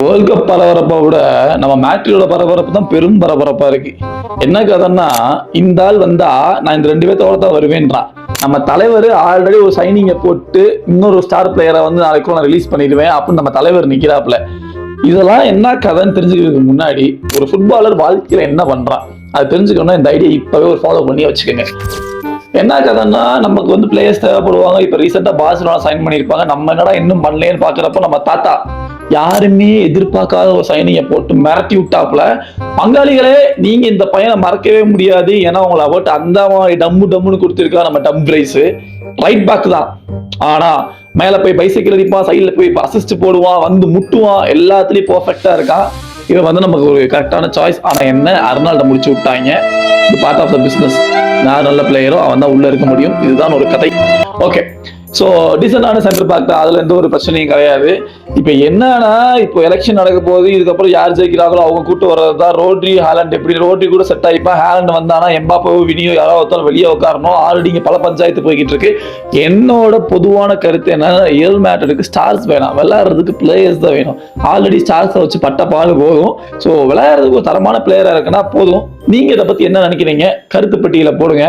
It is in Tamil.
வேர்ல்ட் கப் பரபரப்பை விட நம்ம மேட்ரியோட பரபரப்பு தான் பெரும் பரபரப்பா இருக்கு. என்ன கதைன்னா, இந்த ஆள் வந்தா நான் இந்த 2 பேர்த்தோட தான் வருவேன்றான். நம்ம தலைவர் ஆல்ரெடி ஒரு சைனிங்கை போட்டு இன்னொரு ஸ்டார் பிளேயரை வந்து நாளைக்கு நான் ரிலீஸ் பண்ணிடுவேன் அப்படின்னு நம்ம தலைவர் நிக்கிறாப்ல. இதெல்லாம் என்ன கதைன்னு தெரிஞ்சுக்கிறதுக்கு முன்னாடி ஒரு ஃபுட்பாலர் வாழ்க்கையில என்ன பண்றான் அது தெரிஞ்சுக்கணும்னா இந்த ஐடியா இப்பவே ஒரு ஃபாலோ பண்ணி வச்சுக்கோங்க. என்ன கதைன்னா, நமக்கு வந்து பிளேயர்ஸ் தேவைப்படுவாங்க. இப்ப ரீசெண்டா பார்சிலோனா சைன் பண்ணிருப்பாங்க. நம்ம என்னடா இன்னும் பண்ணலேன்னு பாக்குறப்ப நம்ம தாத்தா யாருமே எதிர்பார்க்காத ஒரு சைனிங்கை போட்டு மிரட்டி விட்டாப்புல. பங்காளிகளே, நீங்க இந்த பையனை மறக்கவே முடியாது. ஏன்னா உங்களை போட்டு அந்த மாதிரி டம்முன்னு கொடுத்திருக்கா நம்ம டம் பிரைஸ். ரைட் பேக் தான், ஆனா மேல போய் பைசைக்கிள் அடிப்பான், சைட்ல போய் அசிஸ்ட் போடுவான், வந்து முட்டுவான், எல்லாத்துலயும் பெர்ஃபெக்டா இருக்கான். இவன் வந்து நமக்கு ஒரு கரெக்டான சாய்ஸ். ஆனா என்ன, அர்னால்ட முடிச்சு விட்டாங்க. இது பார்ட் ஆஃப் த பிசினஸ். யார் நல்ல பிளேயரோ அவன் தான் உள்ள இருக்க முடியும். இதுதான் ஒரு கதை. ஓகே, ஸோ டீசெண்டான சென்டர் பேக் தான், அதுல எந்த ஒரு பிரச்சனையும் கிடையாது. இப்போ என்னன்னா, இப்போ எலெக்ஷன் நடக்க போகுது. இதுக்கப்புறம் யார் ஜெயிக்கிறாங்களோ அவங்க கூட்டு வர்றதுதான். ரோட்ரி ஹாலண்ட் எப்படி ரோட்ரி கூட செட் ஆகிப்பான். ஹாலண்ட் வந்தானா எம்பாப்போ வினியோ யாராவது ஒருத்தர் வெளியே உட்காரணும். ஆல்ரெடி இங்கே பல பஞ்சாயத்து போய்கிட்டு இருக்கு. என்னோட பொதுவான கருத்து என்னன்னா, ரியல் மேட்ருக்கு ஸ்டார்ஸ் வேணாம், விளையாடுறதுக்கு பிளேயர்ஸ் தான் வேணும். ஆல்ரெடி ஸ்டார்ஸை வச்சு பட்ட பாடு போதும். ஸோ விளையாடுறதுக்கு ஒரு தரமான பிளேயரா இருக்குன்னா போதும். நீங்க இதை பத்தி என்ன நினைக்கிறீங்க? கருத்து பெட்டியில போடுங்க.